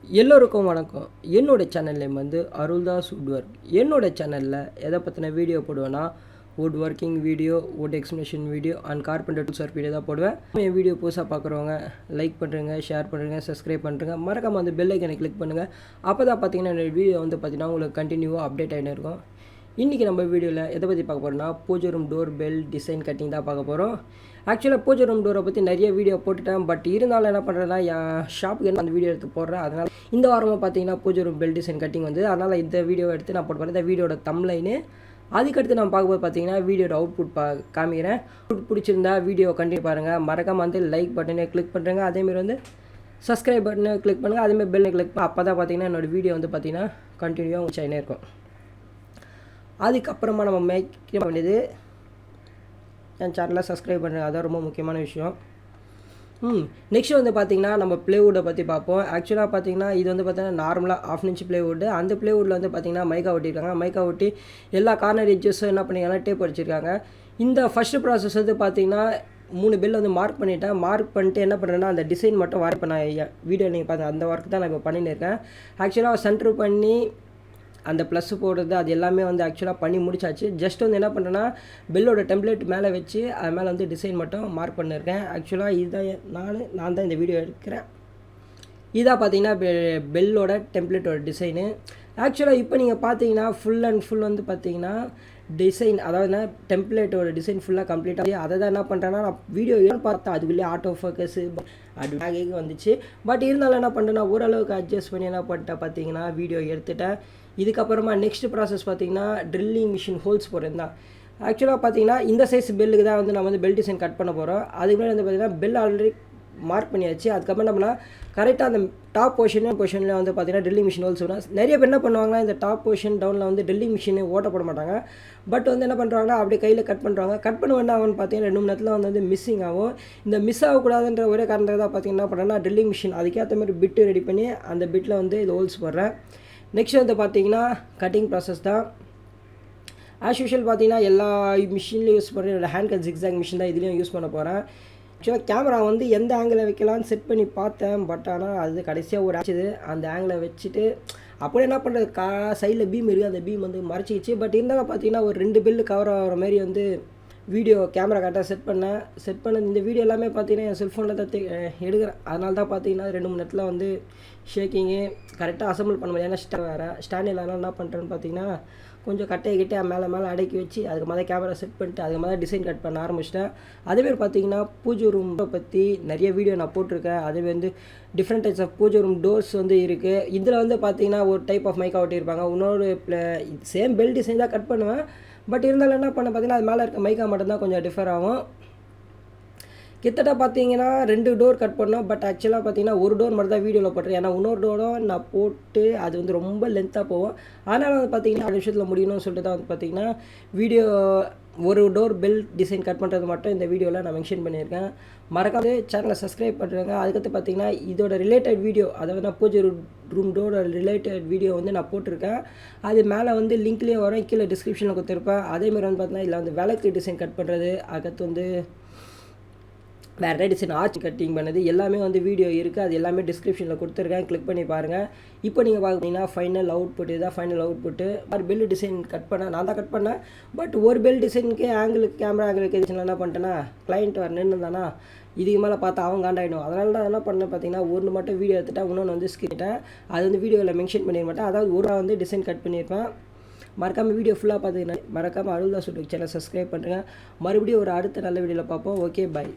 எல்லோருக்கும் வணக்கம். என்னோட சேனல் நேம் வந்து அருள் தாஸ் வுட் ஒர்க். என்னோட சேனலில் எதை பற்றின வீடியோ போடுவேன்னா wood working video, wood explanation video and carpenter tools work video தான் போடுவேன். என் வீடியோ புதுசாக பார்க்குறவங்க லைக் பண்ணுறேங்க, ஷேர் பண்ணுறேங்க, சப்ஸ்கிரைப் பண்ணுறேங்க. மறக்காமல் அந்த பெல் ஐக்கனை கிளிக் பண்ணுங்கள். அப்போ தான் பார்த்தீங்கன்னா என்னோடய வீடியோ வந்து பார்த்தீங்கன்னா உங்களுக்கு கண்டினியூவாக அப்டேட் ஆகிட்டே இருக்கும். இன்றைக்கி நம்ம வீடியோவில் எதை பற்றி பார்க்க போகிறோம்னா பூஜை room door bell design cutting தான் பார்க்க போகிறோம். ஆக்சுவலாக பூஜை ரூம் டோரை பற்றி நிறைய வீடியோ போட்டுட்டேன். பட் இருந்தாலும் என்ன பண்ணுறேன்னா என் ஷாப்புக்கு என்ன அந்த வீடியோ எடுத்து போடுறேன். அதனால் இந்த வாரமாக பார்த்தீங்கன்னா பூஜை ரூம் பெல் டிசைன் கட்டிங் வந்து அதனால் இந்த வீடியோ எடுத்து நான் போட்டு போகிறேன். இந்த வீடியோட தம்ப்லைனு அதுக்கடுத்து நான் பார்க்கும்போது பார்த்தீங்கன்னா வீடியோட அவுட்புட் காமிக்கிறேன். அவுட்புட் பிடிச்சிருந்தா வீடியோ கண்டினியூ பாருங்கள். மறக்காமல் வந்து லைக் பட்டனை கிளிக் பண்ணுறேங்க. அதேமாரி வந்து சப்ஸ்கிரைப் பட்டனை கிளிக் பண்ணுங்கள். அதேமாதிரி பெல்லை கிளிக் பண்ண அப்போ தான் பார்த்தீங்கன்னா என்னோடய வீடியோ வந்து பார்த்தீங்கன்னா கண்டினியூவாக உங்கள் சேனல் இருக்கும். அதுக்கப்புறமா நம்ம மேக் வேண்டியது என் சேனலை சப்ஸ்கிரைப் பண்ணுறேன். அதான் ரொம்ப முக்கியமான விஷயம். நெக்ஸ்ட் வந்து பார்த்திங்கன்னா நம்ம ப்ளேவுட்டை பற்றி பார்ப்போம். ஆக்சுவலாக பார்த்திங்கன்னா இது வந்து பார்த்திங்கன்னா நார்மலாக 1/2 இன்ச் ப்ளேவுட்டு. அந்த ப்ளேவுட்டில் வந்து பார்த்திங்கன்னா மைக்கா ஒட்டியிருக்காங்க. மைக்கா ஒட்டி எல்லா கார்னர் எட்ஜஸும் என்ன பண்ணியிருக்காங்கன்னா டேப் அடிச்சிருக்காங்க. இந்த ஃபஸ்ட்டு ப்ராசஸ் வந்து பார்த்திங்கன்னா 3 பெல் வந்து மார்க் பண்ணிவிட்டேன். மார்க் பண்ணிட்டு என்ன பண்ணுறேன்னா அந்த டிசைன் மட்டும் இப்போ நான் வீடியோ நீங்கள் பார்த்து அந்த ஒர்க் தான் நான் இப்போ பண்ணின்னு இருக்கேன். ஆக்சுவலாக சென்ட்ரு பண்ணி அந்த ப்ளஸ் போடுறது அது எல்லாமே வந்து ஆக்சுவலாக பண்ணி முடிச்சாச்சு. ஜஸ்ட் வந்து என்ன பண்ணுறேன்னா பெல்லோட டெம்ப்ளேட் மேலே வச்சு அது மேலே வந்து டிசைன் மட்டும் மார்க் பண்ணியிருக்கேன். ஆக்சுவலாக இதுதான் நான் தான் இந்த வீடியோ எடுக்கிறேன். இதாக பார்த்தீங்கன்னா பெல்லோட டெம்ப்ளேட்டோட டிசைனு. ஆக்சுவலாக இப்போ நீங்கள் பார்த்தீங்கன்னா ஃபுல் அண்ட் ஃபுல் வந்து பார்த்தீங்கன்னா டிசைன், அதாவது டெம்ப்ளேட்டோட டிசைன் ஃபுல்லாக கம்ப்ளீட்டாக அதை தான் என்ன பண்ணுறேன்னா நான் வீடியோ பார்த்தேன். அதுக்குள்ளேயே ஆட்டோ ஃபோக்கஸு அது வந்துச்சு. பட் இருந்தாலும் என்ன பண்ணுறேன்னா ஓரளவுக்கு அட்ஜஸ்ட் பண்ணி என்ன பண்ணிட்டேன் பார்த்தீங்கன்னா வீடியோ எடுத்துட்டேன். இதுக்கப்புறமா நெக்ஸ்ட் ப்ராசஸ் பார்த்தீங்கன்னா ட்ரில்லிங் மிஷின் ஹோல்ஸ் போடுறது தான். ஆக்சுவலாக பார்த்தீங்கன்னா இந்த சைஸ் பெல்லுக்கு தான் வந்து நம்ம வந்து பெல் டிசைன் கட் பண்ண போகிறோம். அதுக்கு முன்னாடி வந்து பார்த்தீங்கன்னா பெல் ஆல்ரெடி மார்க் பண்ணியாச்சு. அதுக்கப்புறம் நம்மளா கரெக்டாக அந்த டாப் பொசிஷனில் வந்து பார்த்தீங்கன்னா ட்ரில்லிங் மிஷின் ஹோல்ஸ் வரும். நிறைய பேர் என்ன பண்ணுவாங்கன்னா இந்த டாப் பொசிஷன் டவுனில் வந்து ட்ரில்லிங் மிஷின் ஓட்டப்பட மாட்டாங்க. பட் வந்து என்ன பண்ணுறாங்கன்னா அப்படியே கையில் கட் பண்ணுறாங்க. கட் பண்ண வேண்டாம் அவன் பார்த்தீங்கன்னா 2 மணி நேரத்தில் வந்து மிஸ்ஸிங் ஆகும். இந்த மிஸ் ஆகக்கூடாதுன்ற ஒரே காரணத்தை தான் பார்த்தீங்கன்னா என்ன பண்ணுறேன்னா ட்ரில்லிங் மிஷின் அதுக்கேற்ற மாதிரி பிட்டு ரெடி பண்ணி அந்த பிட்டில் வந்து இது ஹோல்ஸ் போடுறேன். நெக்ஸ்ட் வந்து பார்த்தீங்கன்னா கட்டிங் ப்ராசஸ் தான். ஆஸ் யூஷுவல் பார்த்தீங்கன்னா எல்லா மிஷின்லையும் யூஸ் பண்ணுறேன். என்னோடய ஹேண்ட் கட் ஜிக்ஸாக் மிஷின் தான் இதுலேயும் யூஸ் பண்ண போகிறேன். ஆக்சுவலாக கேமரா வந்து எந்த ஆங்கிளில் வைக்கலான்னு செட் பண்ணி பார்த்தேன். பட் ஆனால் அது கடைசியாக ஒரு ஆச்சுது அந்த ஆங்கிளில் வச்சுட்டு அப்படியே என்ன பண்ணுறது சைடில் பீம் இருக்குது, அந்த பீம் வந்து மறைச்சிக்கிச்சு. பட் இருந்தாலும் பார்த்தீங்கன்னா ஒரு 2 பெல்லு கவர் ஆகிற மாதிரி வந்து வீடியோ கேமரா கரெக்டாக செட் பண்ண இந்த வீடியோ எல்லாமே பார்த்தீங்கன்னா என் செல்ஃபோனில் தான் எடுக்கிறேன். அதனால தான் பார்த்தீங்கன்னா 2 மணி நேரத்தில் வந்து ஷேக்கிங்கு கரெக்டாக அசம்பிள் பண்ண முடியாது. ஏன்னா ஸ்டாண்ட் இல்லாமல் என்ன பண்ணுறேன்னு பார்த்தீங்கன்னா கொஞ்சம் கட்டையை மேலே அடக்கி வச்சு அதுக்கு மேலே கேமரா செட் பண்ணிட்டு அதுக்கு மேலே டிசைன் கட் பண்ண ஆரம்பிச்சிட்டேன். அதேமாதிரி பார்த்தீங்கன்னா பூஜை ரூமை பற்றி நிறைய வீடியோ நான் போட்டிருக்கேன். அதே வந்து டிஃப்ரெண்ட் டைப்ஸ் ஆஃப் பூஜை ரூம் டோர்ஸ் வந்து இருக்குது. இதில் வந்து பார்த்தீங்கன்னா ஒரு டைப் ஆஃப் மைக்கா ஒட்டியிருப்பாங்க. இன்னொரு சேம் பெல் டிசைன் தான் கட் பண்ணுவேன். பட் இருந்தாலும் என்ன பண்ண பார்த்தீங்கன்னா அது மேலே இருக்க மைக்கா மட்டும்தான் கொஞ்சம் டிஃபர் ஆகும். கிட்டத்தட்ட பார்த்தீங்கன்னா 2 டோர் கட் பண்ணோம். பட் ஆக்சுவலாக பார்த்தீங்கன்னா ஒரு டோர் மட்டும் தான் வீடியோவில் போட்டுறேன். ஏன்னா இன்னொரு டோரும் நான் போட்டு அது வந்து ரொம்ப லென்த்தாக போகும். அதனால் வந்து பார்த்தீங்கன்னா 2 நிமிஷத்தில் முடியணும்னு சொல்லிட்டு தான் வந்து பார்த்தீங்கன்னா வீடியோ ஒரு டோர் பெல் டிசைன் கட் பண்ணுறது மட்டும் இந்த வீடியோவில் நான் மென்ஷன் பண்ணியிருக்கேன். மறக்காம சேனலை சப்ஸ்கிரைப் பண்ணுறேங்க. அதுக்கடுத்து பார்த்தீங்கன்னா இதோட ரிலேட்டட் வீடியோ, அதாவது நான் பூஜை ரூம் டோரோட ரிலேட்டட் வீடியோ வந்து நான் போட்டிருக்கேன். அது மேலே வந்து லிங்க்லேயே வரும், கீழே டிஸ்கிரிப்ஷனில் கொடுத்துருப்பேன். அதேமாதிரி வந்து பார்த்தீங்கன்னா இதில் வந்து விளக்கு டிசைன் கட் பண்ணுறது, அதுக்கடுத்து வந்து வேறு டிசைன் ஆர்ச் கட்டிங் பண்ணது எல்லாமே வந்து வீடியோ இருக்குது. அது எல்லாமே டிஸ்கிரிப்ஷனில் கொடுத்துருக்கேன், கிளிக் பண்ணி பாருங்கள். இப்போ நீங்கள் பார்த்தீங்கன்னா ஃபைனல் அவுட்புட் இதுதான். ஃபைனல் அவுட்புட்டு ஒரு பெல் டிசைன் கட் பண்ணேன், நான் தான் கட் பண்ணேன். பட் ஒரு பெல் டிசைனுக்கு ஆங்கிளுக்கு கேமரா ஆங்கிளுக்கு என்ன பண்ணிட்டேன்னா கிளைண்ட் வர நின்றுந்தானா இதுக்கு மேலே பார்த்தா அவங்க காண்டாயிடும். அதனால தான் என்ன பண்ணேன் பார்த்தீங்கன்னா ஒன்று மட்டும் வீடியோ எடுத்துட்டேன், இன்னொன்று வந்து ஸ்கிரிட்டேன். அது வந்து வீடியோவில் மென்ஷன் பண்ணிட மாட்டேன். அதாவது ஒரு வந்து டிசைன் கட் பண்ணியிருப்பேன். மறக்காமல் வீடியோ ஃபுல்லாக பார்த்தீங்கன்னா மறக்காமல் Arul Das YouTube channel subscribe பண்ணுறேங்க. மறுபடியும் ஒரு அடுத்த நல்ல வீடியோவில் பார்ப்போம். Okay, by.